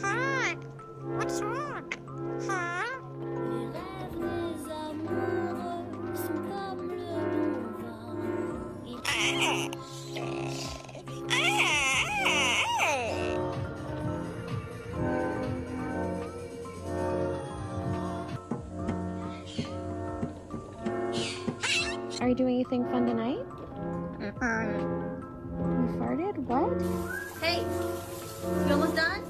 Hot. What's wrong? Huh? Les rêves des amoureux sont comme le bon vin. Are you doing anything fun tonight? You farted? What? Hey, you almost done?